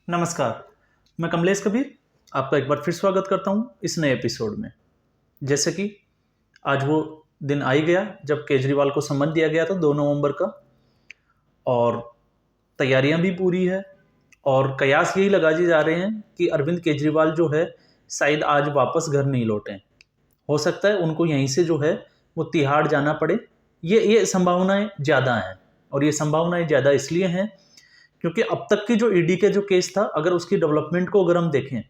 नमस्कार। मैं कमलेश कबीर आपका एक बार फिर स्वागत करता हूं इस नए एपिसोड में। जैसे कि आज वो दिन आ ही गया जब केजरीवाल को सम्मन दिया गया था 2 नवंबर का, और तैयारियां भी पूरी है और कयास यही लगाए जा रहे हैं कि अरविंद केजरीवाल जो है शायद आज वापस घर नहीं लौटें। हो सकता है उनको यहीं से जो है वो तिहाड़ जाना पड़े। ये संभावनाएं ज़्यादा हैं, और ये संभावनाएं ज़्यादा इसलिए हैं क्योंकि अब तक की जो ईडी के जो केस था, अगर उसकी डेवलपमेंट को अगर हम देखें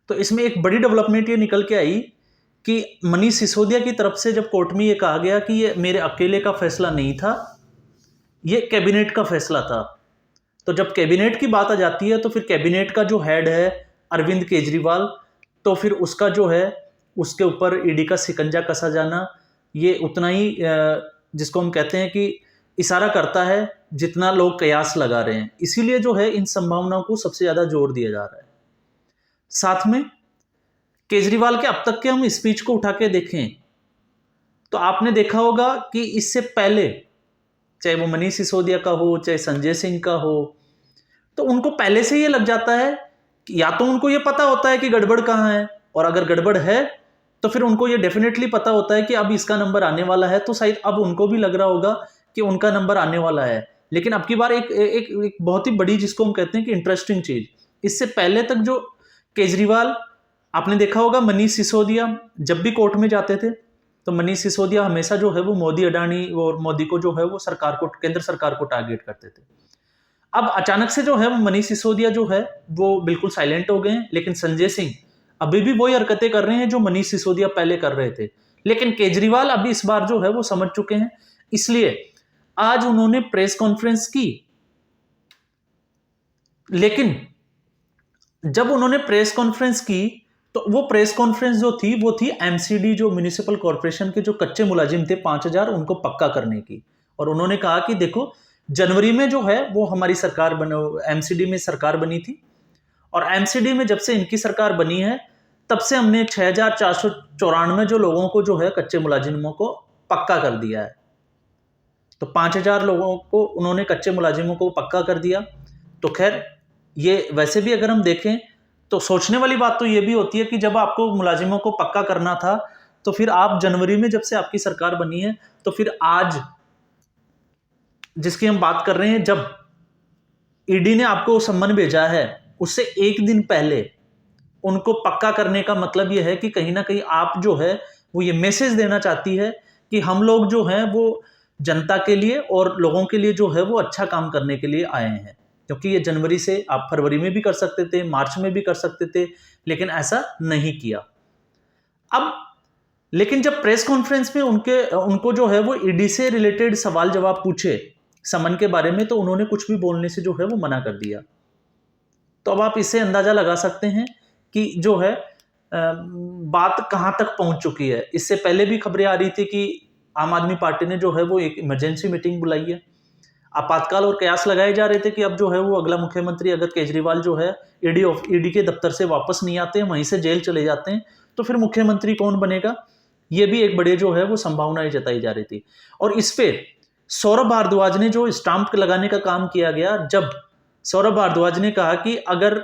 तो इसमें एक बड़ी डेवलपमेंट ये निकल के आई कि मनीष सिसोदिया की तरफ से जब कोर्ट में ये कहा गया कि ये मेरे अकेले का फैसला नहीं था, ये कैबिनेट का फैसला था। तो जब कैबिनेट की बात आ जाती है तो फिर कैबिनेट का जो हेड है अरविंद केजरीवाल, तो फिर उसका जो है उसके ऊपर ईडी का शिकंजा कसा जाना ये उतना ही जिसको हम कहते हैं कि इशारा करता है जितना लोग कयास लगा रहे हैं। इसीलिए जो है इन संभावनाओं को सबसे ज़्यादा जोर दिया जा रहा है। साथ में केजरीवाल के अब तक के हम स्पीच को उठा के देखें तो आपने देखा होगा कि इससे पहले चाहे वो मनीष सिसोदिया का हो चाहे संजय सिंह का हो, तो उनको पहले से ये लग जाता है कि या तो उनको ये पता होता है कि गड़बड़ कहाँ है, और अगर गड़बड़ है तो फिर उनको ये डेफिनेटली पता होता है कि अब इसका नंबर आने वाला है, तो शायद अब उनको भी लग रहा होगा कि उनका नंबर आने वाला है। लेकिन अब की बार एक बहुत ही बड़ी जिसको हम कहते हैं कि इंटरेस्टिंग चीज, इससे पहले तक जो केजरीवाल, आपने देखा होगा मनीष सिसोदिया जब भी कोर्ट में जाते थे तो मनीष सिसोदिया हमेशा जो है वो मोदी अडानी और मोदी को जो है वो सरकार को, केंद्र सरकार को टारगेट करते थे। अब अचानक से जो है वो मनीष सिसोदिया जो है वो बिल्कुल साइलेंट हो गए हैं, लेकिन संजय सिंह अभी भी वही हरकतें कर रहे हैं जो मनीष सिसोदिया पहले कर रहे थे। लेकिन केजरीवाल अभी इस बार जो है वो समझ चुके हैं, इसलिए आज उन्होंने प्रेस कॉन्फ्रेंस की। लेकिन जब उन्होंने प्रेस कॉन्फ्रेंस की तो वो प्रेस कॉन्फ्रेंस जो थी वो थी एमसीडी, जो म्युनिसिपल कॉर्पोरेशन के जो कच्चे मुलाजिम थे 5,000, उनको पक्का करने की। और उन्होंने कहा कि देखो जनवरी में जो है वो हमारी सरकार एमसीडी में सरकार बनी थी, और एमसीडी में जब से इनकी सरकार बनी है तब से हमने 6,494 जो लोगों को जो है कच्चे मुलाजिमों को पक्का कर दिया है। तो 5,000 लोगों को उन्होंने कच्चे मुलाजिमों को पक्का कर दिया। तो खैर ये वैसे भी अगर हम देखें तो सोचने वाली बात तो ये भी होती है कि जब आपको मुलाजिमों को पक्का करना था तो फिर आप जनवरी में जब से आपकी सरकार बनी है, तो फिर आज जिसकी हम बात कर रहे हैं, जब ईडी ने आपको सम्मन भेजा है उससे एक दिन पहले उनको पक्का करने का मतलब यह है कि कहीं ना कहीं आप जो है वो ये मैसेज देना चाहती है कि हम लोग जो हैं वो जनता के लिए और लोगों के लिए जो है वो अच्छा काम करने के लिए आए हैं। क्योंकि ये जनवरी से आप फरवरी में भी कर सकते थे, मार्च में भी कर सकते थे, लेकिन ऐसा नहीं किया। अब लेकिन जब प्रेस कॉन्फ्रेंस में उनको जो है वो ईडी से रिलेटेड सवाल जवाब पूछे समन के बारे में, तो उन्होंने कुछ भी बोलने से जो है वो मना कर दिया। तो अब आप इससे अंदाजा लगा सकते हैं कि जो है बात कहां तक पहुंच चुकी है। इससे पहले भी खबरें आ रही थी कि आम आदमी पार्टी ने जो है वो एक इमरजेंसी मीटिंग बुलाई है। आपातकाल और कयास लगाए जा रहे थे कि अब जो है वो अगला मुख्यमंत्री, अगर केजरीवाल जो है ईडी के दफ्तर से वापस नहीं आते हैं, वहीं से जेल चले जाते हैं, तो फिर मुख्यमंत्री कौन बनेगा। ये भी एक बड़े जो है वो संभावनाएं जताई जा रही थी। और इस पे सौरभ भारद्वाज ने जो स्टाम्प लगाने का काम किया गया, जब सौरभ भारद्वाज ने कहा कि अगर,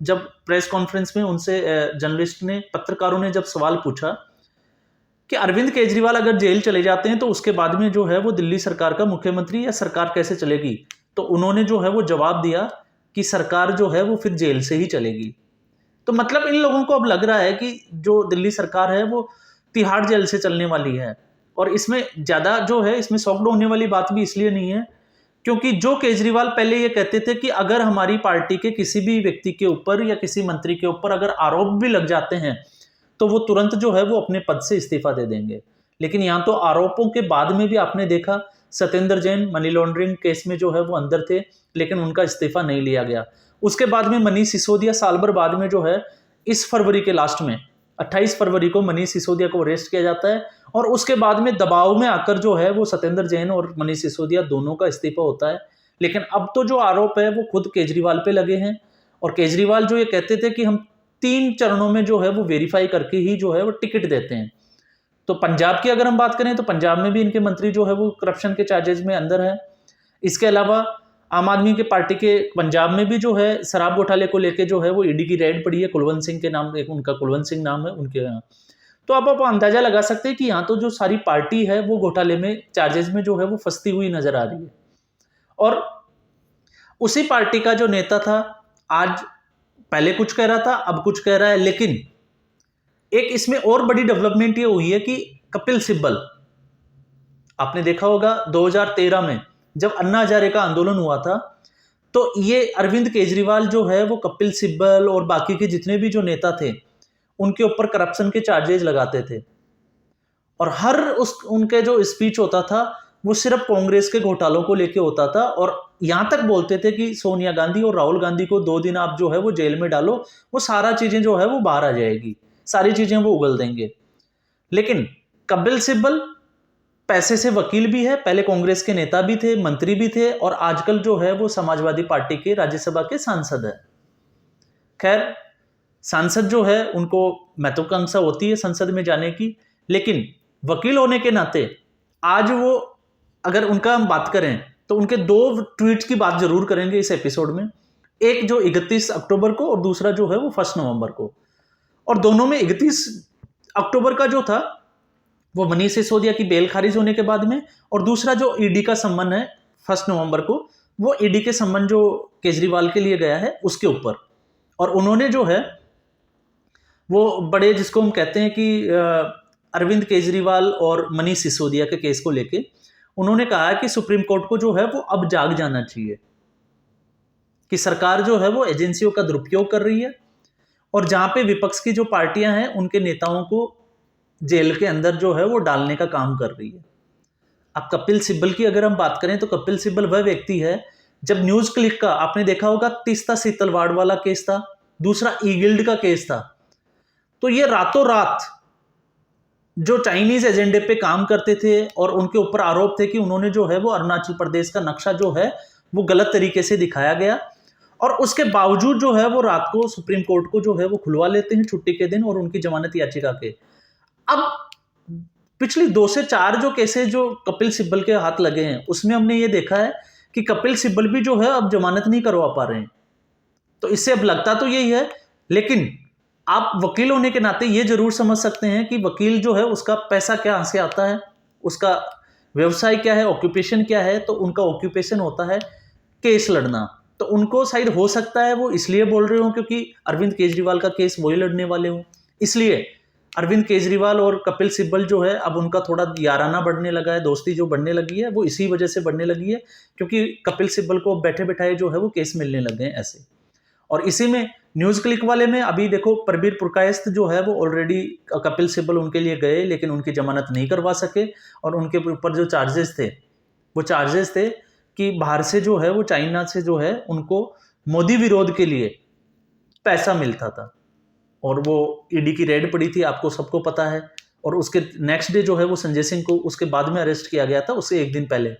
जब प्रेस कॉन्फ्रेंस में उनसे जर्नलिस्ट ने, पत्रकारों ने जब सवाल पूछा कि अरविंद केजरीवाल अगर जेल चले जाते हैं तो उसके बाद में जो है वो दिल्ली सरकार का मुख्यमंत्री या सरकार कैसे चलेगी, तो उन्होंने जो है वो जवाब दिया कि सरकार जो है वो फिर जेल से ही चलेगी। तो मतलब इन लोगों को अब लग रहा है कि जो दिल्ली सरकार है वो तिहाड़ जेल से चलने वाली है। और इसमें ज्यादा जो है, इसमें शॉक्ड होने वाली बात भी इसलिए नहीं है क्योंकि जो केजरीवाल पहले ये कहते थे कि अगर हमारी पार्टी के किसी भी व्यक्ति के ऊपर या किसी मंत्री के ऊपर अगर आरोप भी लग जाते हैं तो वो तुरंत जो है वो अपने पद से इस्तीफा दे देंगे। लेकिन यहाँ तो आरोपों के बाद में भी आपने देखा Satyendra Jain money laundering case में जो है वो अंदर थे, लेकिन उनका इस्तीफा नहीं लिया गया। उसके बाद में मनीष सिसोदिया साल भर बाद में जो है इस फरवरी के लास्ट में 28 फरवरी को मनीष सिसोदिया को अरेस्ट किया जाता है, और उसके बाद में दबाव में आकर जो है वो सत्येंद्र जैन और मनीष सिसोदिया दोनों का इस्तीफा होता है। लेकिन अब तो जो आरोप है वो खुद केजरीवाल पे लगे हैं, और केजरीवाल जो ये कहते थे कि हम 3 चरणों में जो है वो वेरीफाई करके ही जो है वो टिकट देते हैं। तो पंजाब की अगर हम बात करें तो पंजाब में भी इनके मंत्री जो है वो करप्शन के चार्जेस में अंदर है। इसके अलावा आम आदमी के पार्टी के पंजाब में भी जो है शराब घोटाले को लेके जो है वो ईडी की रेड पड़ी है, कुलवंत सिंह के नाम, एक उनका कुलवंत सिंह नाम है उनके यहाँ। तो अब आप अंदाजा लगा सकते हैं कि यहाँ तो जो सारी पार्टी है वो घोटाले में, चार्जेस में जो है वो फंसती हुई नजर आ रही है। और उसी पार्टी का जो नेता था आज पहले कुछ कह रहा था, अब कुछ कह रहा है। लेकिन एक इसमें और बड़ी डेवलपमेंट ये हुई है कि कपिल सिब्बल, आपने देखा होगा 2013 में जब अन्ना हजारे का आंदोलन हुआ था, तो ये अरविंद केजरीवाल जो है वो कपिल सिब्बल और बाकी के जितने भी जो नेता थे उनके ऊपर करप्शन के चार्जेस लगाते थे। और हर उनके जो स्पीच होता था वो सिर्फ कांग्रेस के घोटालों को लेके होता था। और यहां तक बोलते थे कि सोनिया गांधी और राहुल गांधी को 2 दिन आप जो है वो जेल में डालो, वो सारा चीजें जो है वो बाहर आ जाएगी, सारी चीजें वो उगल देंगे। लेकिन कपिल सिब्बल पैसे से वकील भी है, पहले कांग्रेस के नेता भी थे, मंत्री भी थे, और आजकल जो है वो समाजवादी पार्टी के राज्यसभा के सांसद है। खैर, सांसद जो है उनको महत्वाकांक्षा होती है संसद में जाने की, लेकिन वकील होने के नाते आज वो, अगर उनका हम बात करें तो उनके 2 ट्वीट की बात जरूर करेंगे इस एपिसोड में। एक जो 31 अक्टूबर को और दूसरा जो है वो 1 नवंबर को। और दोनों में 31 अक्टूबर का जो था वो मनीष सिसोदिया की बेल खारिज होने के बाद में, और दूसरा जो ईडी का सम्मन है 1 नवंबर को, वो ईडी के सम्मन जो केजरीवाल के लिए गया है उसके ऊपर। और उन्होंने जो है वो बड़े, जिसको हम कहते हैं कि अरविंद केजरीवाल और मनीष सिसोदिया के केस को लेके उन्होंने कहा कि सुप्रीम कोर्ट को जो है वो अब जाग जाना चाहिए कि सरकार जो है वो एजेंसियों का दुरुपयोग कर रही है, और जहां पे विपक्ष की जो पार्टियां हैं उनके नेताओं को जेल के अंदर जो है वो डालने का काम कर रही है। अब कपिल सिब्बल की अगर हम बात करें तो कपिल सिब्बल वह व्यक्ति है, जब न्यूज क्लिक का आपने देखा होगा तीस्ता सीतलवाड़ वाला केस था, दूसरा ई गिल्ड का केस था, तो ये रातों रात जो चाइनीज एजेंडे पे काम करते थे और उनके ऊपर आरोप थे कि उन्होंने जो है वो अरुणाचल प्रदेश का नक्शा जो है वो गलत तरीके से दिखाया गया, और उसके बावजूद जो है वो रात को सुप्रीम कोर्ट को जो है वो खुलवा लेते हैं छुट्टी के दिन और उनकी जमानत याचिका के। अब पिछली 2 से 4 जो केसेस जो कपिल सिब्बल के हाथ लगे हैं उसमें हमने ये देखा है कि कपिल सिब्बल भी जो है अब जमानत नहीं करवा पा रहे हैं। तो इससे अब लगता तो यही है, लेकिन आप वकील होने के नाते ये जरूर समझ सकते हैं कि वकील जो है उसका पैसा कहाँ से आता है, उसका व्यवसाय क्या है, ऑक्यूपेशन क्या है। तो उनका ऑक्यूपेशन होता है केस लड़ना। तो उनको शायद हो सकता है वो इसलिए बोल रहे हो क्योंकि अरविंद केजरीवाल का केस वही लड़ने वाले हो, इसलिए अरविंद केजरीवाल और कपिल सिब्बल जो है अब उनका थोड़ा याराना बढ़ने लगा है, दोस्ती जो बढ़ने लगी है वो इसी वजह से बढ़ने लगी है क्योंकि कपिल सिब्बल को बैठे बैठाए जो है वो केस मिलने लगे हैं ऐसे। और इसी में न्यूज क्लिक वाले में अभी देखो परवीर पुरकायस्थ जो है वो ऑलरेडी कपिल सिब्बल उनके लिए गए लेकिन उनकी जमानत नहीं करवा सके, और उनके ऊपर जो चार्जेस थे वो चार्जेस थे कि बाहर से जो है वो चाइना से जो है उनको मोदी विरोध के लिए पैसा मिलता था, और वो ईडी की रेड पड़ी थी, आपको सबको पता है। और उसके नेक्स्ट डे जो है वो संजय सिंह को उसके बाद में अरेस्ट किया गया था, उससे 1 दिन पहले।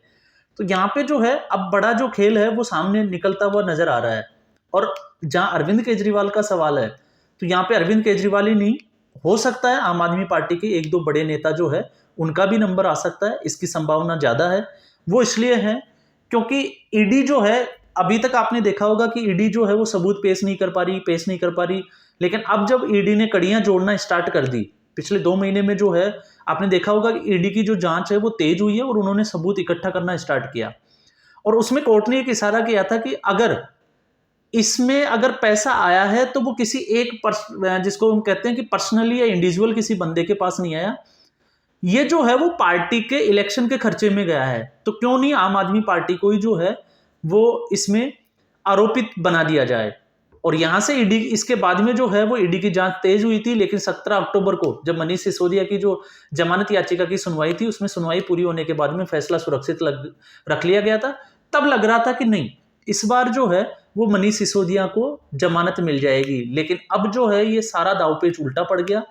तो यहाँ पे जो है अब बड़ा जो खेल है वो सामने निकलता हुआ नजर आ रहा है। और जहां अरविंद केजरीवाल का सवाल है तो यहाँ पे अरविंद केजरीवाल ही नहीं, हो सकता है आम आदमी पार्टी के 1-2 बड़े नेता जो है उनका भी नंबर आ सकता है, इसकी संभावना ज्यादा है। वो इसलिए है क्योंकि ईडी जो है, अभी तक आपने देखा होगा कि ईडी जो है वो सबूत पेश नहीं कर पा रही, लेकिन अब जब ईडी ने कड़ियां जोड़ना स्टार्ट कर दी पिछले 2 महीने में, जो है आपने देखा होगा कि ईडी की जो जांच है वो तेज हुई है और उन्होंने सबूत इकट्ठा करना स्टार्ट किया। और उसमें कोर्ट ने एक इशारा किया था कि अगर इसमें अगर पैसा आया है तो वो किसी एक जिसको हम कहते हैं कि पर्सनली या इंडिविजुअल किसी बंदे के पास नहीं आया, ये जो है वो पार्टी के इलेक्शन के खर्चे में गया है। तो क्यों नहीं आम आदमी पार्टी को ही जो है वो इसमें आरोपित बना दिया जाए। और यहां से ईडी, इसके बाद में जो है वो ईडी की जांच तेज हुई थी, लेकिन 17 अक्टूबर को जब मनीष सिसोदिया की जो जमानत याचिका की सुनवाई थी उसमें सुनवाई पूरी होने के बाद में फैसला सुरक्षित रख लिया गया था। तब लग रहा था कि नहीं, इस बार जो है वो मनीष सिसोदिया को जमानत मिल जाएगी, लेकिन अब जो है ये सारा दावपेच उल्टा पड़ गया।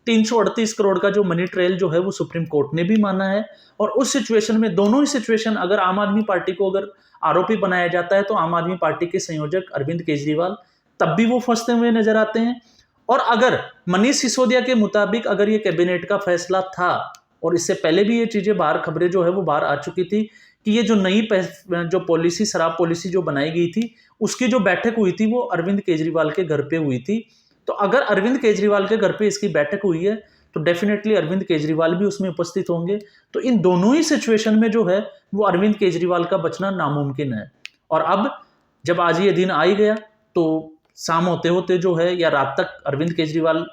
338 करोड़ का जो मनी ट्रेल जो है वो सुप्रीम कोर्ट ने भी माना है, और उस सिचुएशन में, दोनों ही सिचुएशन, अगर आम आदमी पार्टी को अगर आरोपी बनाया जाता है तो आम आदमी पार्टी के संयोजक अरविंद केजरीवाल तब भी वो फंसते हुए नजर आते हैं। और अगर मनीष सिसोदिया के मुताबिक अगर ये कैबिनेट का फैसला था, और इससे पहले भी ये चीजें बाहर, खबरें जो है वो बाहर आ चुकी थी कि ये जो नई जो पॉलिसी, शराब पॉलिसी जो बनाई गई थी, उसकी जो बैठक हुई थी वो अरविंद केजरीवाल के घर पे हुई थी। तो अगर अरविंद केजरीवाल के घर पे इसकी बैठक हुई है तो डेफिनेटली अरविंद केजरीवाल भी उसमें उपस्थित होंगे। तो इन दोनों ही सिचुएशन में जो है वो अरविंद केजरीवाल का बचना नामुमकिन है। और अब जब आज ये दिन आ ही गया तो शाम होते होते जो है या रात तक अरविंद केजरीवाल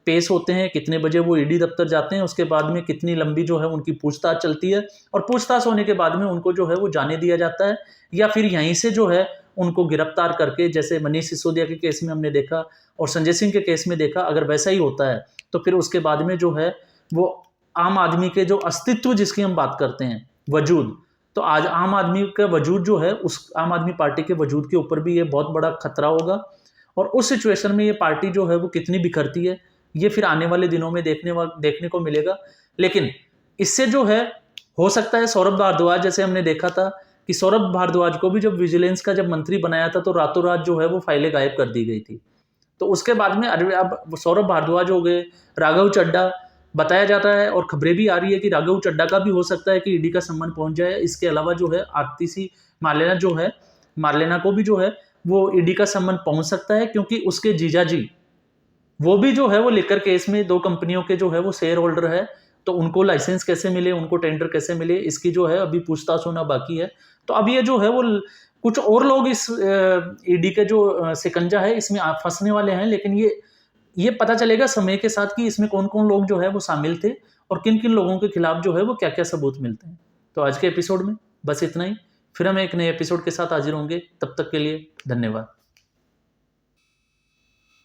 पेश होते हैं, कितने बजे वो ईडी दफ्तर जाते हैं, उसके बाद में कितनी लंबी जो है उनकी पूछताछ चलती है, और पूछताछ होने के बाद में उनको जो है वो जाने दिया जाता है, या फिर यहीं से जो है उनको गिरफ्तार करके, जैसे मनीष सिसोदिया के केस में हमने देखा और संजय सिंह के केस में देखा, अगर वैसा ही होता है तो फिर उसके बाद में जो है वो आम आदमी के जो अस्तित्व जिसकी हम बात करते हैं, वजूद, तो आज आम आदमी का वजूद जो है, उस आम आदमी पार्टी के वजूद के ऊपर भी ये बहुत बड़ा खतरा होगा। और उस सिचुएशन में ये पार्टी जो है वो कितनी बिखरती है ये फिर आने वाले दिनों में देखने को मिलेगा। लेकिन इससे जो है हो सकता है सौरभ भारद्वाज, जैसे हमने देखा था कि सौरभ भारद्वाज को भी जब विजिलेंस का जब मंत्री बनाया था तो रातों रात जो है वो फाइलें गायब कर दी गई थी। तो उसके बाद में अब सौरभ भारद्वाज हो गए, राघव चड्ढा बताया जाता है और खबरें भी आ रही है कि राघव चड्ढा का भी हो सकता है कि ईडी का सम्मन पहुंच जाए। इसके अलावा जो है आरती सी मार्लेना जो है, मार्लेना को भी जो है वो ईडी का सम्मन पहुंच सकता है, क्योंकि उसके जीजा जी वो भी जो है वो लिकर केस में 2 कंपनियों के जो है वो शेयर होल्डर है। तो उनको लाइसेंस कैसे मिले, उनको टेंडर कैसे मिले, इसकी जो है अभी पूछताछ होना बाकी है। तो अब ये जो है वो कुछ और लोग इस ईडी के जो शिकंजा है इसमें फंसने वाले हैं। लेकिन ये पता चलेगा समय के साथ कि इसमें कौन कौन लोग जो है वो शामिल थे और किन किन लोगों के खिलाफ जो है वो क्या क्या सबूत मिलते हैं। तो आज के एपिसोड में बस इतना ही, फिर हम एक नए एपिसोड के साथ हाजिर होंगे। तब तक के लिए धन्यवाद।